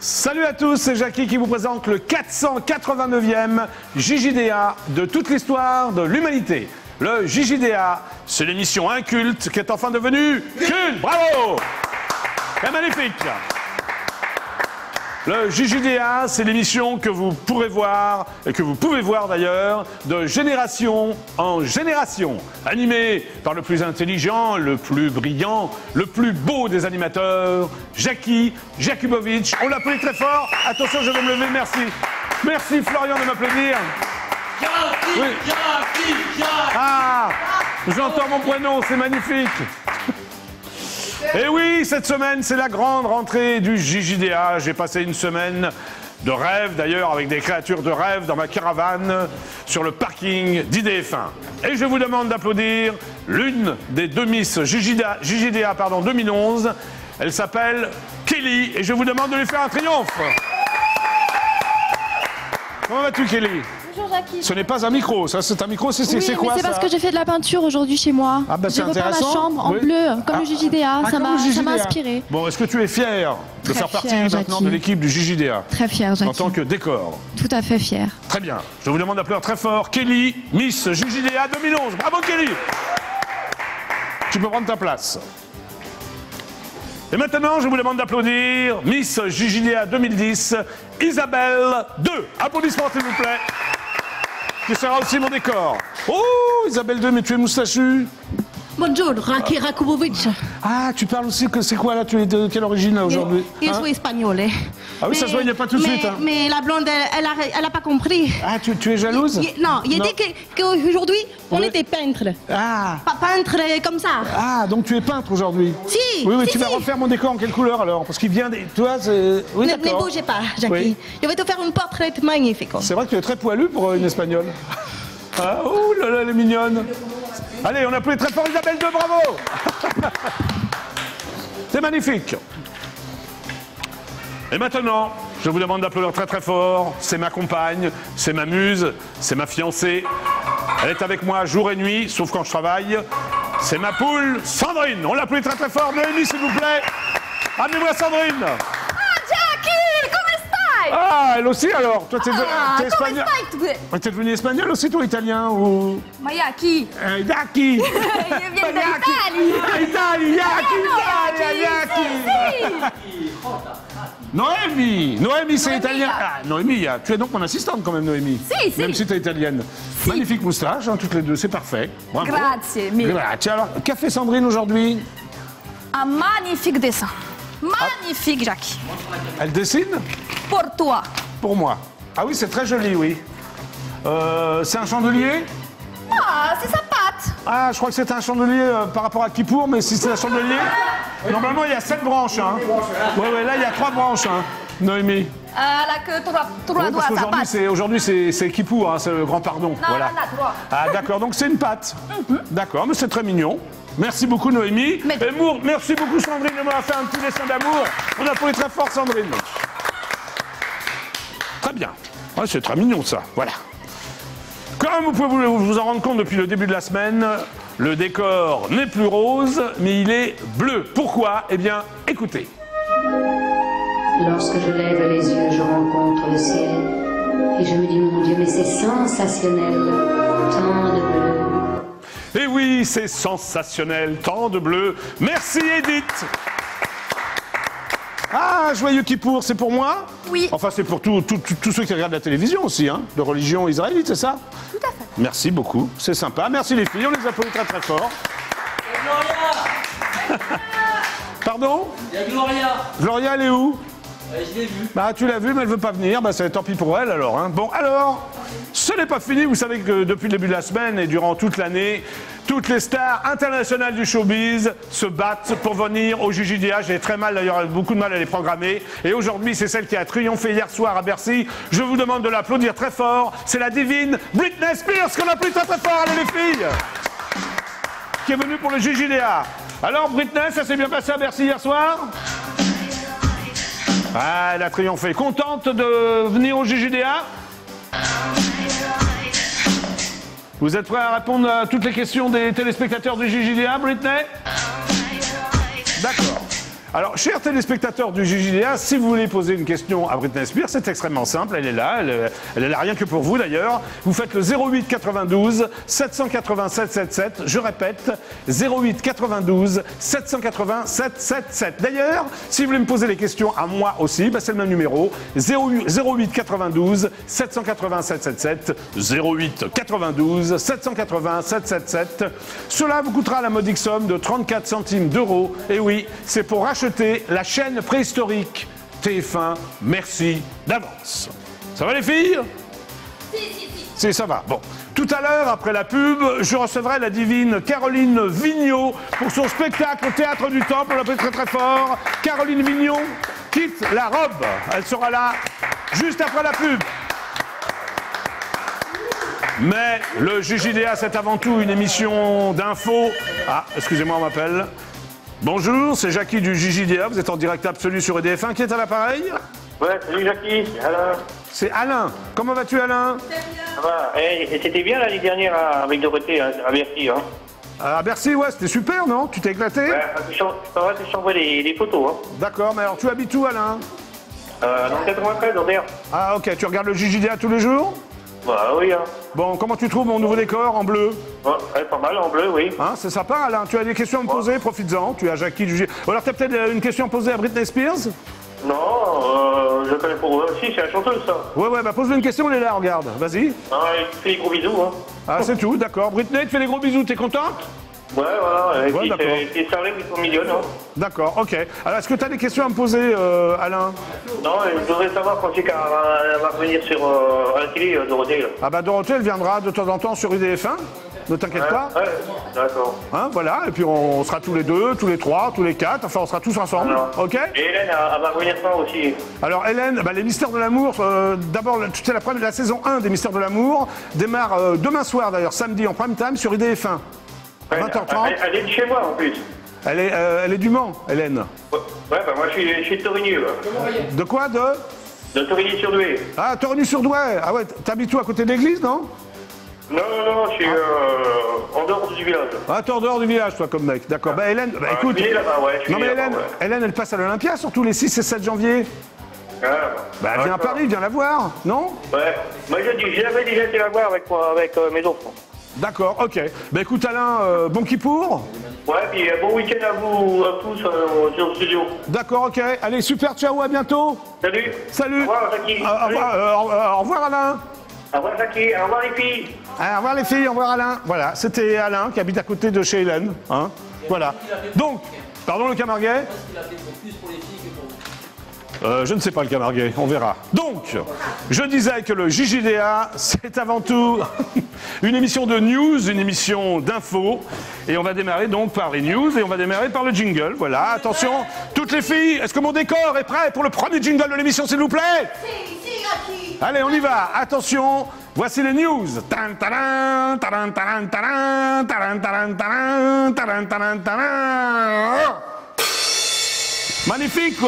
Salut à tous, c'est Jackie qui vous présente le 489e JJDA de toute l'histoire de l'humanité. Le JJDA, c'est l'émission inculte qui est enfin devenue culte. Bravo! C'est magnifique. Le JJDA, c'est l'émission que vous pourrez voir, et que vous pouvez voir d'ailleurs, de génération en génération. Animé par le plus intelligent, le plus brillant, le plus beau des animateurs, Jackie Jakubowicz. On l'applaudit très fort. Attention, je vais me lever, merci. Merci Florian de m'applaudir. Jackie, oui. Jackie. Ah, j'entends mon prénom, c'est magnifique. Et oui, cette semaine, c'est la grande rentrée du JJDA. J'ai passé une semaine de rêve, d'ailleurs, avec des créatures de rêve dans ma caravane sur le parking d'IDF1. Et je vous demande d'applaudir l'une des deux Miss JJDA 2011. Elle s'appelle Kelly et je vous demande de lui faire un triomphe. Comment vas-tu, Kelly ? Bonjour Jackie. Ce n'est pas un micro, ça c'est un micro, c'est oui, quoi ça ? C'est parce que j'ai fait de la peinture aujourd'hui chez moi. Ah bah, j'ai repeint ma chambre en bleu, comme le JJDA, ça m'a inspiré. Bon, est-ce que tu es fier de faire partie maintenant de l'équipe du JJDA ? Très fier, Jackie. En tant que décor. Tout à fait fier. Très bien. Je vous demande d'applaudir très fort Kelly, Miss JJDA 2011. Bravo Kelly. Tu peux prendre ta place. Et maintenant, je vous demande d'applaudir Miss JJDA 2010, Isabelle 2. Applaudissements s'il vous plaît. Qui sera aussi mon décor. Oh, Isabelle 2, mais tu es moustachue. Bonjour, Jackie Jakubowicz. Ah, tu parles aussi que c'est quoi là ? Tu es de quelle origine là aujourd'hui ? Je suis espagnole. Ah oui, ça se voit, il n'y a pas tout de suite. Hein. Mais la blonde, elle a pas compris. Ah, tu es jalouse ? Non, il a dit qu'aujourd'hui, on était peintre. Ah. Pas peintre comme ça. Ah, donc tu es peintre aujourd'hui ? Si. Oui, si, tu vas refaire mon décor en quelle couleur alors ? Parce qu'il vient des... Toi, c'est... Oui, ne bougez pas, Jackie. Oui. Je vais te faire un portrait magnifique. C'est vrai que tu es très poilu pour une Espagnole. Ah, oh là là, elle est mignonne. Allez, on applaudit très fort Isabelle 2, bravo. C'est magnifique. Et maintenant, je vous demande d'applaudir très très fort. C'est ma compagne, c'est ma muse, c'est ma fiancée. Elle est avec moi jour et nuit, sauf quand je travaille. C'est ma poule, Sandrine. On l'applaudit très très fort. Noémie, s'il vous plaît. Amenez-moi Sandrine. Ah, elle aussi alors. Toi, t'es espagnol. T'es devenue espagnole aussi, toi, italien ou... Ma Jackie. Jackie. Je viens d'Italie. Noémie. Noémie, c'est italien. Ah, Noémie, tu es donc mon assistante quand même, Noémie. Si. Même si tu es italienne. Si. Magnifique moustache, hein, toutes les deux, c'est parfait. Bravo. Grazie mille. Grazie. Alors, qu'a fait Sandrine aujourd'hui ? Un magnifique dessin. Magnifique, Jackie. Elle dessine ? Pour toi. Pour moi. Ah oui, c'est très joli, oui. C'est un chandelier ? Ah, c'est sa patte. Ah, je crois que c'est un chandelier par rapport à Kippour, mais si c'est un chandelier, normalement il y a 7 branches. Hein. Ouais, là il y a 3 branches, hein, Noémie. La que trois Oui, doigts, sa patte. aujourd'hui c'est Kippour, hein, c'est le grand pardon. Non, voilà. non, 3. Ah d'accord, donc c'est une patte. D'accord, mais c'est très mignon. Merci beaucoup Noémie. Et merci beaucoup Sandrine de m'avoir fait un petit dessin d'amour. On applaudit très fort Sandrine. Très bien. Ouais, c'est très mignon ça, voilà. Comme vous pouvez vous en rendre compte depuis le début de la semaine, le décor n'est plus rose, mais il est bleu. Pourquoi ? Eh bien, écoutez. Lorsque je lève les yeux, je rencontre le ciel. Et je me dis, mon Dieu, mais c'est sensationnel. Tant de bleu. Eh oui, c'est sensationnel, tant de bleu. Merci Edith. Ah, joyeux Kippour, c'est pour moi ? Oui. Enfin, c'est pour tous ceux qui regardent la télévision aussi, hein, de religion israélite, c'est ça ? Tout à fait. Merci beaucoup, c'est sympa. Merci les filles, on les applaudit très très fort. Gloria. Pardon ? Il y a Gloria. Gloria, elle est où ? Je l'ai vu. Bah, tu l'as vue, mais elle veut pas venir. Bah, tant pis pour elle alors. Hein. Bon, alors, ce n'est pas fini. Vous savez que depuis le début de la semaine et durant toute l'année, toutes les stars internationales du showbiz se battent pour venir au JJDA. J'ai très mal, d'ailleurs, beaucoup de mal à les programmer. Et aujourd'hui, c'est celle qui a triomphé hier soir à Bercy. Je vous demande de l'applaudir très fort. C'est la divine Britney Spears qu'on applaudit très très fort. Allez les filles, qui est venue pour le JJDA. Alors, Britney, ça s'est bien passé à Bercy hier soir ? Ah, elle a triomphé. Contente de venir au JJDA ? Vous êtes prêts à répondre à toutes les questions des téléspectateurs du JJDA, Britney ? D'accord. Alors, chers téléspectateurs du JJDA, si vous voulez poser une question à Britney Spears, c'est extrêmement simple, elle est là, elle est là rien que pour vous d'ailleurs. Vous faites le 08 92 787 77, je répète, 08 92 787 77. D'ailleurs, si vous voulez me poser les questions à moi aussi, c'est le même numéro, 08 92 787 77, 08 92 787 77. Cela vous coûtera la modique somme de 34 centimes d'euros. Et oui, c'est pour racheter la chaîne préhistorique TF1. Merci d'avance. Ça va les filles? Si, ça va. Bon. Tout à l'heure, après la pub, je recevrai la divine Caroline Vigneault pour son spectacle au Théâtre du Temple. On l'appelle très très fort. Caroline Vigneault quitte la robe. Elle sera là juste après la pub. Mais le JJDA, c'est avant tout une émission d'infos. Ah, excusez-moi, on m'appelle. Bonjour, c'est Jackie du JJDA. Vous êtes en direct absolu sur EDF1. Qui est à l'appareil? Ouais, salut Jackie, Alain. C'est Alain. Comment vas-tu, Alain? Ça va. Et c'était bien l'année dernière avec Dorothée à Bercy. Hein. À Bercy, ouais, c'était super, non? Tu t'es éclaté? Ouais, je t'envoie les photos. Hein. D'accord, mais alors tu habites où, Alain? Dans 93, en Ah, ok. Tu regardes le JJDA tous les jours? Bah oui. Hein. Bon, comment tu trouves mon nouveau décor en bleu? Ouais, pas mal, en bleu, oui. Hein, c'est sympa, Alain. Tu as des questions à me poser? Profites-en. Tu as Jackie du JJDA. Alors, tu as peut-être une question à poser à Britney Spears? Non, je connais pas. Si, c'est la chanteuse, ça. Ouais, bah pose-lui une question, elle est là, regarde. Vas-y. Ah, il te fait des gros bisous. Hein. Ah, c'est tout, d'accord. Britney, tu fais des gros bisous. T'es contente? Ouais, voilà. Et Ouais, puis, d'accord. c'est Sarlem qui sont mignonnes. Hein. D'accord, ok. Alors, est-ce que tu as des questions à me poser, Alain? Non, je voudrais savoir quand c'est qu'elle va revenir sur la télé, Dorothée. Là. Ah bah Dorothée, elle viendra de temps en temps sur UDF1. Ne t'inquiète pas. Ouais, d'accord. Hein, voilà, et puis on sera tous les deux, tous les trois, tous les quatre, enfin on sera tous ensemble, Alors. ok? Et Hélène, elle va revenir quand aussi? Alors Hélène, les Mystères de l'amour, d'abord, tu sais, la saison 1 des Mystères de l'amour démarre demain soir d'ailleurs, samedi en prime time sur IDF1. À 20h30. Elle est de chez moi en plus. Elle est du Mans, Hélène. Ouais, bah moi je suis de Torigny. De quoi, De Torigny-sur-Douai. Ah, Torigny-sur-Douai. Ah ouais, t'habites où, à côté de l'église, non? Non, je suis en dehors du village. Ah, t'es en dehors du village, toi, comme mec. D'accord. Bah Hélène, écoute. Je suis là-bas, ouais. Non mais Hélène, elle passe à l'Olympia, surtout les 6 et 7 janvier. Ah, Bah viens à Paris, viens la voir, non? Ouais. Moi j'avais déjà été la voir avec mes enfants. D'accord, ok. Bah écoute Alain, bon Kippour. Ouais, puis bon week-end à vous tous sur le studio. D'accord, ok. Allez, super, ciao, à bientôt. Salut. Salut. Au revoir Jackie. Au revoir Alain. Au revoir Jackie, au revoir les filles. Au revoir les filles, au revoir Alain. Voilà, c'était Alain qui habite à côté de chez Hélène. Hein, voilà. Donc, pardon le Camarguais? Je ne sais pas le Camarguais, on verra. Donc, je disais que le JJDA, c'est avant tout une émission de news, une émission d'infos. Et on va démarrer donc par les news et on va démarrer par le jingle. Voilà, attention, toutes les filles, est-ce que mon décor est prêt pour le premier jingle de l'émission, s'il vous plaît? Allez, on y va. Attention, voici les news. Magnifico.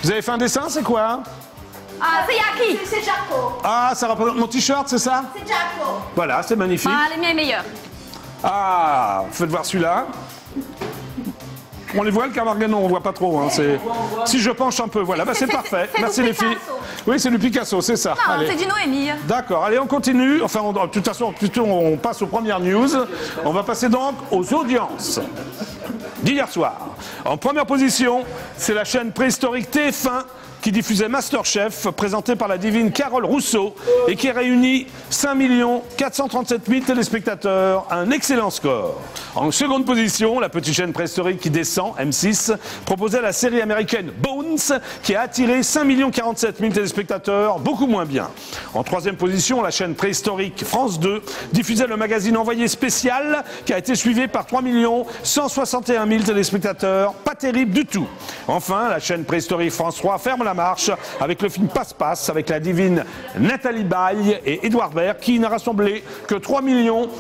Vous avez fait un dessin, c'est quoi? Ah, c'est Yaki. C'est Jaco. Ah, ça représente mon t-shirt, c'est ça? C'est Jaco. Voilà, c'est magnifique. Ah, le mien est meilleur. Ah, faites voir celui-là. On les voit, le Camargue? Non, on voit pas trop. Hein, si je penche un peu, voilà, bah, c'est parfait. c'est Merci du les filles. Picasso. Oui, c'est du Picasso, c'est ça. Non, Allez. c'est du Noémie. D'accord, allez, on continue. Enfin, de toute façon, plutôt on passe aux premières news. On va passer donc aux audiences d'hier soir. En première position, c'est la chaîne préhistorique TF1 qui diffusait Masterchef, présenté par la divine Carole Rousseau, et qui réunit 5 437 000 téléspectateurs, un excellent score. En seconde position, la petite chaîne préhistorique qui descend, M6, proposait la série américaine Bones, qui a attiré 5 047 000 téléspectateurs, beaucoup moins bien. En troisième position, la chaîne préhistorique France 2 diffusait le magazine Envoyé spécial, qui a été suivi par 3 161 000 téléspectateurs, pas terrible du tout. Enfin, la chaîne préhistorique France 3 ferme la marche avec le film Passe-Passe, avec la divine Nathalie Baye et Édouard Baird, qui n'a rassemblé que 3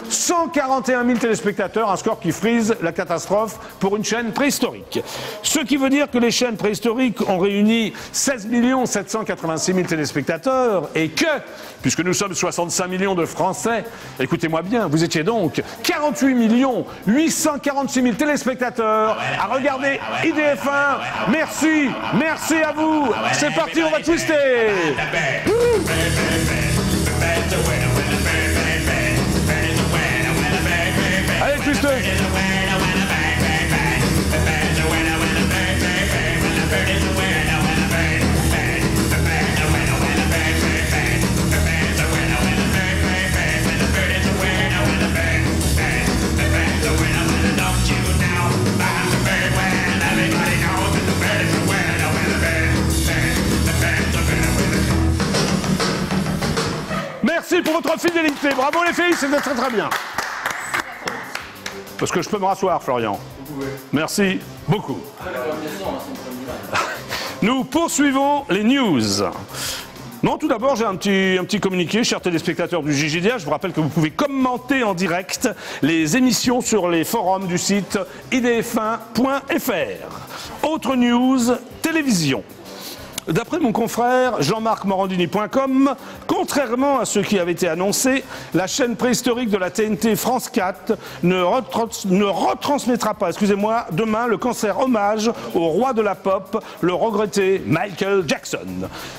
141 000 téléspectateurs, un score qui frise la catastrophe pour une chaîne préhistorique. Ce qui veut dire que les chaînes préhistoriques ont réuni 16 786 000 téléspectateurs et que, puisque nous sommes 65 millions de Français, écoutez-moi bien, vous étiez donc 48 846 000 téléspectateurs à regardez IDF1. Merci, merci à vous. C'est parti, on va twister. Allez, twister. Merci pour votre fidélité. Bravo les filles, c'était très très bien. Parce que je peux me rasseoir, Florian. Merci beaucoup. Nous poursuivons les news. Non, tout d'abord, j'ai un petit communiqué, chers téléspectateurs du JJDA. Je vous rappelle que vous pouvez commenter en direct les émissions sur les forums du site idf1.fr. Autre news, télévision. D'après mon confrère Jean-Marc-Morandini.com, contrairement à ce qui avait été annoncé, la chaîne préhistorique de la TNT France 4 ne retransmettra pas, demain le concert hommage au roi de la pop, le regretté Michael Jackson.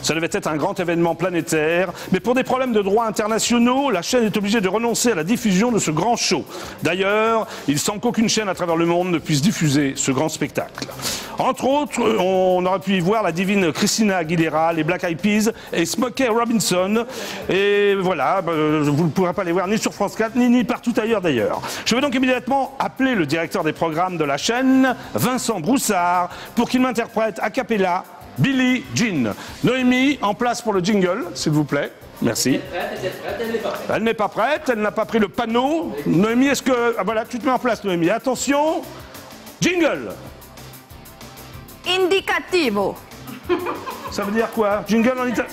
Ça devait être un grand événement planétaire, mais pour des problèmes de droits internationaux, la chaîne est obligée de renoncer à la diffusion de ce grand show. D'ailleurs, il semble qu'aucune chaîne à travers le monde ne puisse diffuser ce grand spectacle. Entre autres, on aurait pu y voir la divine Christina Aguilera, les Black Eyed Peas et Smokey Robinson. Et voilà, vous ne pourrez pas les voir ni sur France 4, ni partout ailleurs d'ailleurs. Je vais donc immédiatement appeler le directeur des programmes de la chaîne, Vincent Broussard, pour qu'il m'interprète a cappella Billie Jean. Noémie, en place pour le jingle, s'il vous plaît. Merci. Elle n'est pas prête, elle n'a pas pris le panneau. Noémie, est-ce que... Ah voilà, tu te mets en place, Noémie. Attention, jingle. Indicativo. Ça veut dire quoi? Jingle en italien?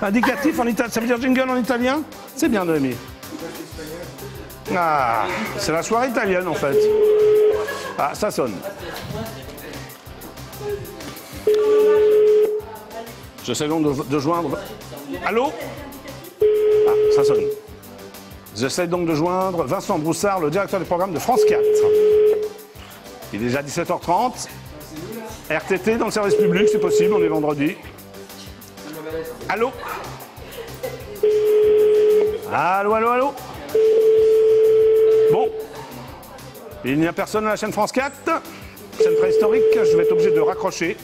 Indicatif en italien. Ça veut dire jingle en italien? C'est bien, Noémie. Ah, c'est la soirée italienne en fait. Ah, ça sonne. J'essaie donc de joindre. Allô? Ah, ça sonne. J'essaie donc de joindre Vincent Broussard, le directeur du programme de France 4. Il est déjà 17h30. RTT dans le service public, c'est possible, on est vendredi. Allô? Allô, allô, allô? Bon. Il n'y a personne à la chaîne France 4. Chaîne préhistorique, je vais être obligé de raccrocher.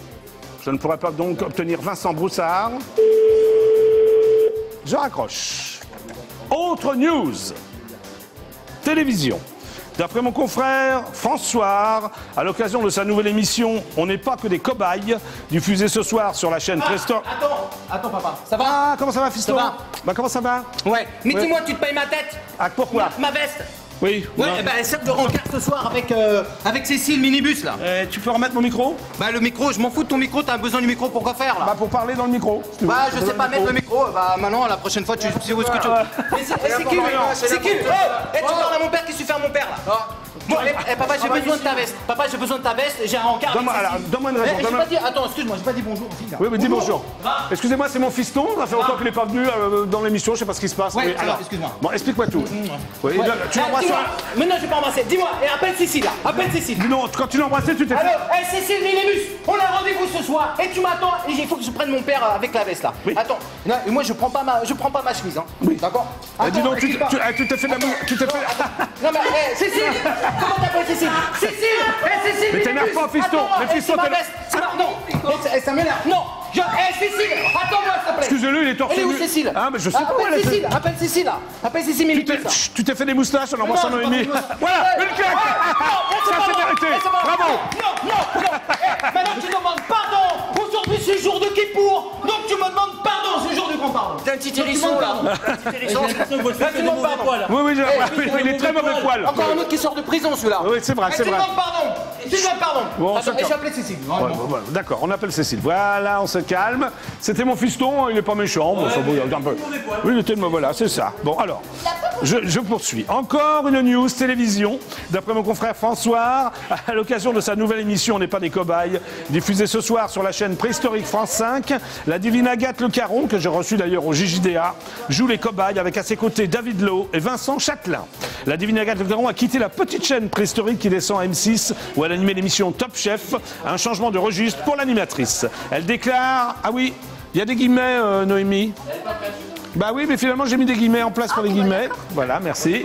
Je ne pourrai pas donc obtenir Vincent Broussard. Je raccroche. Autre news. Télévision. D'après mon confrère François, à l'occasion de sa nouvelle émission « On n'est pas que des cobayes », diffusée ce soir sur la chaîne Presto... Attends papa, ça va? Ah, comment ça va, fiston? Ça va? Bah, comment ça va? Ouais, mais Ouais. dis-moi, tu te payes ma tête? Ah, pourquoi? Ma veste? Oui. Ouais, non. bah celle de rencard ce soir avec Cécile Minibus là. Tu peux remettre mon micro? Bah le micro, je m'en fous de ton micro, t'as besoin du micro pour quoi faire là? Bah, pour parler dans le micro. Si tu veux. Bah je sais pas mettre le micro, bah maintenant la prochaine fois tu sais où est-ce que tu... Mais c'est qui? C'est qui? Oh, tu parles à mon père, qu'est-ce que tu fais à mon père là? Bon, papa, j'ai besoin de ta veste. Papa, j'ai besoin de ta veste, j'ai un rencard. Donne-moi une raison. J'ai pas dit, attends, excuse-moi, j'ai pas dit bonjour aussi là. Oui, mais dis bonjour. Excusez-moi, c'est mon fiston. Ça fait longtemps qu'il n'est pas venu dans l'émission. Je sais pas ce qui se passe. Ouais, Oui, alors, excuse-moi. Bon, explique-moi tout. Oui, Ouais. tu l'embrasses. Mais non, je vais pas embrasser. Dis-moi, et appelle Cécile là. Appelle Cécile. Non, quand tu l'embrassais, tu t'es fait. Alors, Cécile Minibus, on a rendez-vous ce soir et tu m'attends et il faut que je prenne mon père avec la veste là. Oui. Attends, non, et moi je prends pas ma chemise, hein. Oui. D'accord? Dis donc, tu Attends, t'es fait la boue. Tu t'es fait. Non mais, Cécile, comment t'appelles Cécile? Cécile, Cécile. Mais t'énerve pas, fiston. Attends, Mais fiston, c'est ma t'énerve- veste. Non, ça m'énerve. Non, Cécile, attends-moi s'il te plaît. Excusez-le, il est torse Elle est où nu. Cécile? Ah, mais je sais pas où elle est. Appelle Cécile là. Appelle Cécile Minibus là. Tu t'es fait des moustaches en embrassant Noémie. Voilà, une claque. Ça c'est mérité. Bravo. Non. Maintenant tu demandes pardon. Aujourd'hui c'est le jour de Kippour. Donc tu me demandes pardon, c'est le jour du grand pardon. T'as un petit hérisson là. Là tu demandes pardon. Oui, il est très mauvais poil. Encore un autre qui sort de prison celui-là. Oui, c'est vrai, c'est Tu vrai. demandes pardon. Tu demandes pardon. Bon, Attends, c'est et j'ai appelé Cécile. Ouais, bon, d'accord, on appelle Cécile. Voilà, on se calme. C'était mon fiston, il est pas méchant. Bon, ça bouille un peu. Oui, il était de voilà, c'est ça. Bon, alors. Il a pas Je poursuis. Encore une news télévision, d'après mon confrère François, à l'occasion de sa nouvelle émission On n'est pas des cobayes, diffusée ce soir sur la chaîne Préhistorique France 5, la divine Agathe Le Caron, que j'ai reçue d'ailleurs au JJDA, joue les cobayes avec à ses côtés David Lowe et Vincent Châtelain. La divine Agathe Le Caron a quitté la petite chaîne Préhistorique qui descend à M6, où elle animait l'émission Top Chef, un changement de registre pour l'animatrice. Elle déclare... Ah oui, il y a des guillemets, Noémie. Bah oui, mais finalement j'ai mis des guillemets en place pour les guillemets. Voilà, merci.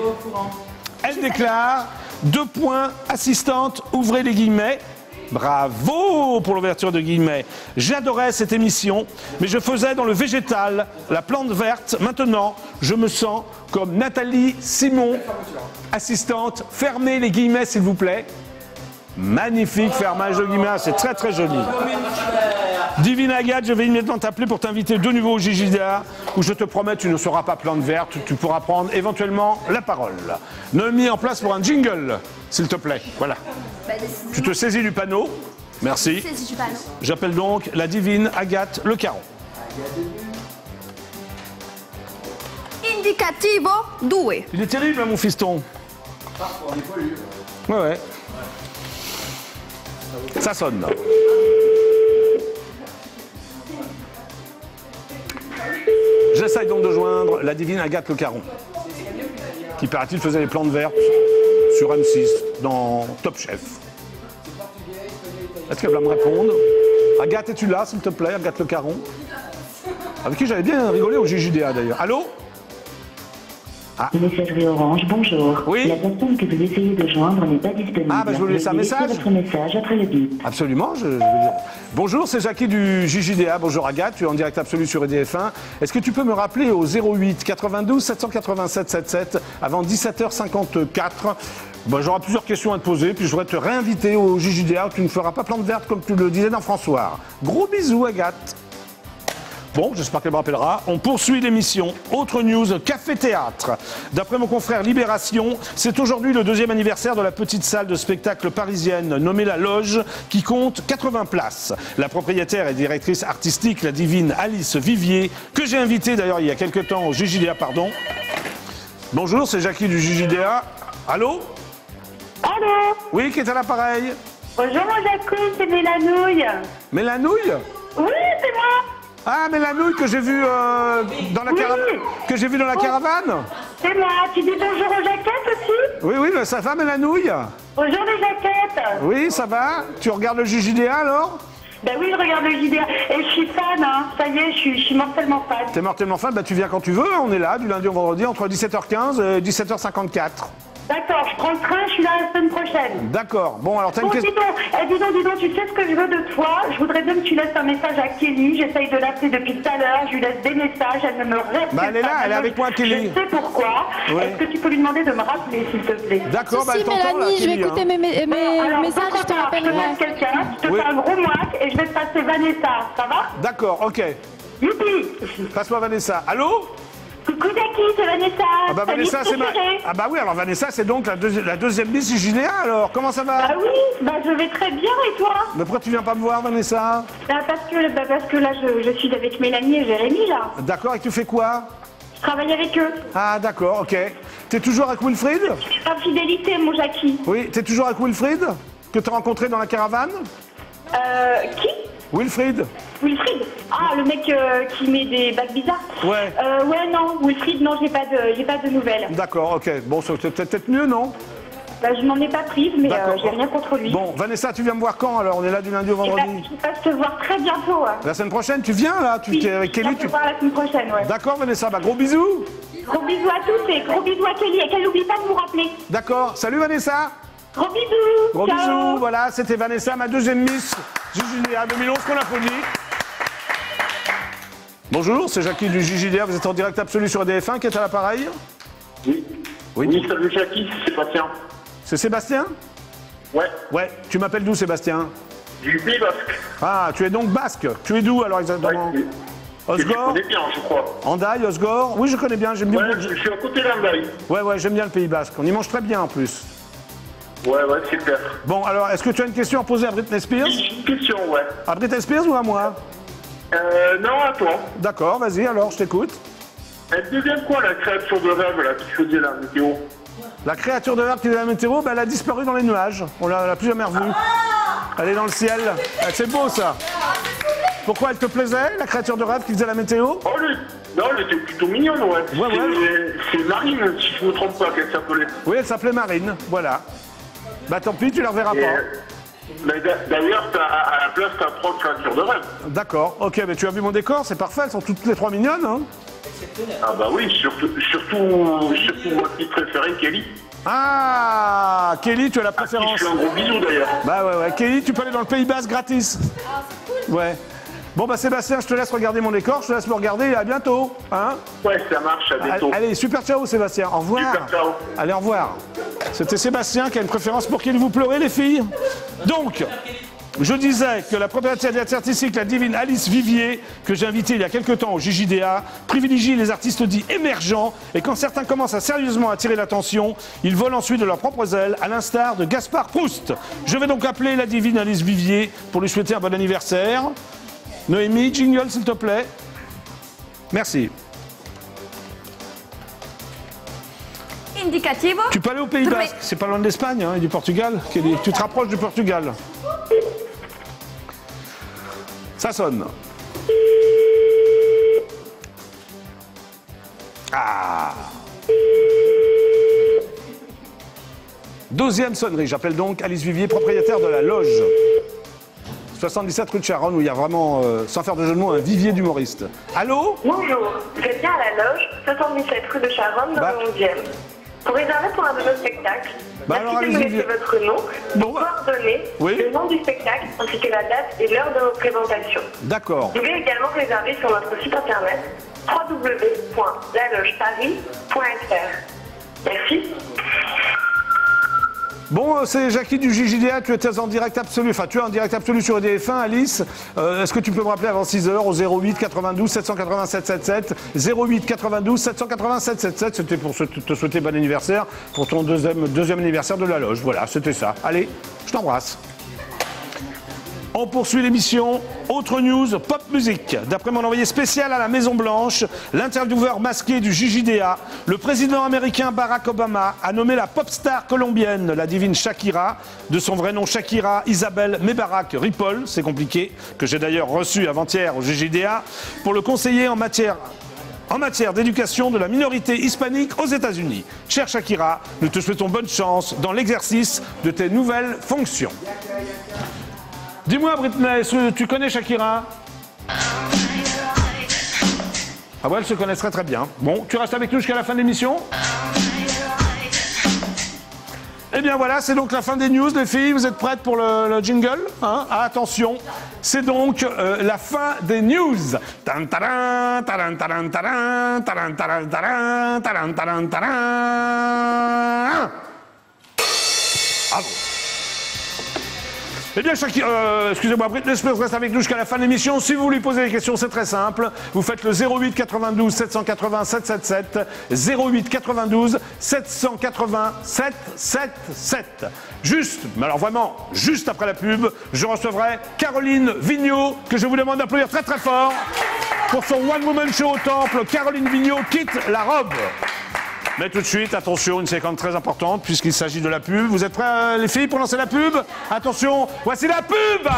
Elle déclare, 2 points, assistante, ouvrez les guillemets. Bravo pour l'ouverture de guillemets. J'adorais cette émission, mais je faisais dans le végétal, la plante verte. Maintenant, je me sens comme Nathalie Simon, assistante. Fermez les guillemets, s'il vous plaît. Magnifique fermage de guillemets, c'est très très joli. Divine Agathe, je vais immédiatement t'appeler pour t'inviter de nouveau au JJDA, où je te promets, tu ne seras pas plante verte, tu pourras prendre éventuellement la parole. Noémie, en place pour un jingle, s'il te plaît. Voilà. Tu te saisis du panneau. Merci. J'appelle donc la divine Agathe Le Caron. Indicativo 2. Il est terrible, hein, mon fiston. Ouais. Ça sonne. J'essaye donc de joindre la divine Agathe Le Caron, qui paraît-il faisait les plantes vertes sur M6 dans Top Chef. Est-ce qu'elle va me répondre? Agathe, es-tu là, s'il te plaît, Agathe Le Caron? Avec qui j'avais bien rigolé au JJDA d'ailleurs. Allô? Messagerie Orange, bonjour. Oui. La personne que vous essayez de joindre n'est pas disponible. Ah, bah je voulais laisser un message. Votre message après le bip. Absolument. Bonjour, c'est Jackie du JJDA. Bonjour Agathe, tu es en direct absolu sur EDF1. Est-ce que tu peux me rappeler au 08 92 787 77 avant 17h54? Bah, j'aurai plusieurs questions à te poser, puis je voudrais te réinviter au JJDA où tu ne feras pas plante verte comme tu le disais dans François. Gros bisous Agathe. Bon, j'espère qu'elle me rappellera. On poursuit l'émission. Autre news, Café Théâtre. D'après mon confrère Libération, c'est aujourd'hui le 2e anniversaire de la petite salle de spectacle parisienne nommée La Loge, qui compte 80 places. La propriétaire et directrice artistique, la divine Alice Vivier, que j'ai invitée d'ailleurs il y a quelques temps au JJDA, pardon. Bonjour, c'est Jackie du JJDA. Allô? Allô? Oui, qui est à l'appareil? Bonjour mon Jacques, c'est Mélanouille. Mélanouille? Oui, c'est moi. Ah, mais la nouille que j'ai vue dans la caravane. Que j'ai vue dans la caravane. C'est moi. Tu dis bonjour aux jaquettes aussi? Oui, mais ça va, mais la nouille? Bonjour les jaquettes. Oui, ça va. Tu regardes le JJDA alors? Ben oui, je regarde le JJDA. Et je suis fan, hein. Ça y est, je suis mortellement fan. T'es mortellement fan? Bah tu viens quand tu veux. On est là du lundi au vendredi entre 17h15 et 17h54. D'accord, je prends le train, je suis là la semaine prochaine. D'accord. Bon, alors t'as une question. Dis donc, tu sais ce que je veux de toi? Je voudrais bien que tu laisses un message à Kelly. J'essaye de l'appeler depuis tout à l'heure. Je lui laisse des messages. Elle ne me répond pas. Bah elle est là, elle est avec moi, Kelly. Je sais pourquoi. Oui. Est-ce que tu peux lui demander de me rappeler, s'il te plaît? D'accord, bah elle t'entend là, Kelly. Je vais écouter mes messages, je te rappellerai. Je te laisse quelqu'un, je te fais un gros moite et je vais te passer Vanessa. Ça va? D'accord, ok. Youpi. Passe-moi Vanessa. Allô? Coucou Jackie, c'est Vanessa. Ah bah Vanessa, c'est ma... Ah bah oui, alors Vanessa, c'est donc la deuxième Miss JJDA, alors comment ça va? Bah oui, bah je vais très bien, et toi? Mais pourquoi tu viens pas me voir, Vanessa? Parce que là, je suis avec Mélanie et Jérémy, là. D'accord, et tu fais quoi? Je travaille avec eux. Ah d'accord, ok. T'es toujours avec Wilfried? Infidélité, mon Jackie. Oui, t'es toujours avec Wilfried? Que t'as rencontré dans la caravane? Qui? Wilfried. Wilfried? Ah, le mec qui met des bagues bizarres? Ouais. Ouais, non, Wilfried, non, j'ai pas de nouvelles. D'accord, ok. Bon, c'est peut-être mieux, non? Bah, je m'en ai pas prise, mais j'ai rien contre lui. Bon, Vanessa, tu viens me voir quand, alors? On est là du lundi au vendredi. Je passe te voir très bientôt. La semaine prochaine, tu viens, là? Tu es avec Kelly? Je vais te voir la semaine prochaine, ouais. D'accord, Vanessa, bah gros bisous. Gros bisous à tous et gros bisous à Kelly. Et qu'elle n'oublie pas de vous rappeler. D'accord, salut Vanessa. Gros bisous. Gros Ciao. bisous, voilà, c'était Vanessa, ma deuxième Miss JJDA 2011 qu'on applaudit. Bonjour, c'est Jackie du JJDA, vous êtes en direct absolu sur EDF1, qui est à l'appareil? Oui. Oui, salut Jackie, c'est Sébastien. C'est Sébastien? Ouais. Ouais, tu m'appelles d'où Sébastien? Du Pays Basque. Ah, tu es donc basque. Tu es d'où alors exactement? Ouais, Osgore? Je connais bien, je crois. Andaille, Osgore? Oui, je connais bien, j'aime bien. Ouais, je suis à côté d'Andaille. Ouais, j'aime bien le Pays Basque. On y mange très bien en plus. Ouais, super. Bon, alors, est-ce que tu as une question à poser à Britney Spears? Une question, ouais. À Britney Spears ou à moi? Non, à toi. D'accord, vas-y, alors, je t'écoute. Elle devient quoi la créature de rêve là qui faisait la météo? La créature de rêve qui est la météo, ben, elle a disparu dans les nuages. On l'a plus jamais revue. Elle est dans le ciel. C'est beau ça. Pourquoi elle te plaisait, la créature de rêve qui faisait la météo? Oh, non, elle était plutôt mignonne, ouais. C'est Marine, si je ne me trompe pas, qu'elle s'appelait. Oui, elle s'appelait Marine, voilà. Bah tant pis, tu la reverras pas. D'ailleurs, à la place, t'as 3 créatures de rêve. D'accord, ok, mais tu as vu mon décor, c'est parfait, elles sont toutes les 3 mignonnes. Hein. Ah bah oui, surtout ma petite préférée, Kelly. Ah, Kelly, tu as la préférence. Je fais un gros bisou d'ailleurs. Bah ouais, Kelly, tu peux aller dans le Pays Basque gratis. Ah, c'est cool. Ouais. Bon bah Sébastien, je te laisse regarder mon décor, je te laisse me regarder et à bientôt. Hein? Ouais, ça marche, à bientôt. Allez, super ciao Sébastien, au revoir. Super ciao. Allez, au revoir. C'était Sébastien qui a une préférence pour qui vous pleurez les filles. Donc, je disais que la propriétaire artistique, la divine Alice Vivier, que j'ai invitée il y a quelques temps au JJDA, privilégie les artistes dits émergents et quand certains commencent à sérieusement attirer l'attention, ils volent ensuite de leurs propres ailes, à l'instar de Gaspard Proust. Je vais donc appeler la divine Alice Vivier pour lui souhaiter un bon anniversaire. Noémie, jingle s'il te plaît. Merci. Indicativo. Tu peux aller au Pays Basque, c'est pas loin de l'Espagne hein, et du Portugal. Kelly. Tu te rapproches du Portugal. Ça sonne. Ah. Deuxième sonnerie, j'appelle donc Alice Vivier, propriétaire de la loge. 77 rue de Charonne, où il y a vraiment, sans faire de jeu de mots, un vivier d'humoristes. Allô? Bonjour, vous êtes bien à la loge, 77 rue de Charonne, dans le 11e. Pour réserver pour un de nos spectacles, merci de me laisser votre nom, vos coordonnées, le nom du spectacle, ainsi que la date et l'heure de vos présentations. D'accord. Vous pouvez également réserver sur notre site internet www.lalogeparis.fr. Merci. Bon, c'est Jackie du JJDA, tu étais en direct absolu, enfin tu es en direct absolu sur EDF1, Alice. Est-ce que tu peux me rappeler avant 6h au 08 92 787 77 08 92 787 77, c'était pour te souhaiter bon anniversaire pour ton deuxième anniversaire de la loge. Voilà, c'était ça. Allez, je t'embrasse. On poursuit l'émission. Autre news, pop musique. D'après mon envoyé spécial à la Maison Blanche, l'intervieweur masqué du JJDA, le président américain Barack Obama a nommé la pop star colombienne, la divine Shakira, de son vrai nom Shakira Isabel Mebarak Ripoll, c'est compliqué, que j'ai d'ailleurs reçu avant-hier au JJDA, pour le conseiller en matière d'éducation de la minorité hispanique aux États-Unis. Chère Shakira, nous te souhaitons bonne chance dans l'exercice de tes nouvelles fonctions. Dis-moi, Britney, est-ce que tu connais Shakira? Ah ouais, elle se connaît très très bien. Bon, tu restes avec nous jusqu'à la fin de l'émission? Eh bien voilà, c'est donc la fin des news, les filles. Vous êtes prêtes pour le jingle hein? Ah, attention, c'est donc la fin des news. Bravo. Eh bien, excusez-moi, Britney Spears reste avec nous jusqu'à la fin de l'émission. Si vous lui posez des questions, c'est très simple. Vous faites le 08 92 780 777. 08 92 780 777. Juste, mais alors vraiment, juste après la pub, je recevrai Caroline Vigneault, que je vous demande d'applaudir très très fort, pour son One Woman Show au Temple. Caroline Vigneault quitte la robe. Mais tout de suite, attention, une séquence très importante puisqu'il s'agit de la pub. Vous êtes prêts les filles pour lancer la pub? Attention, voici la pub!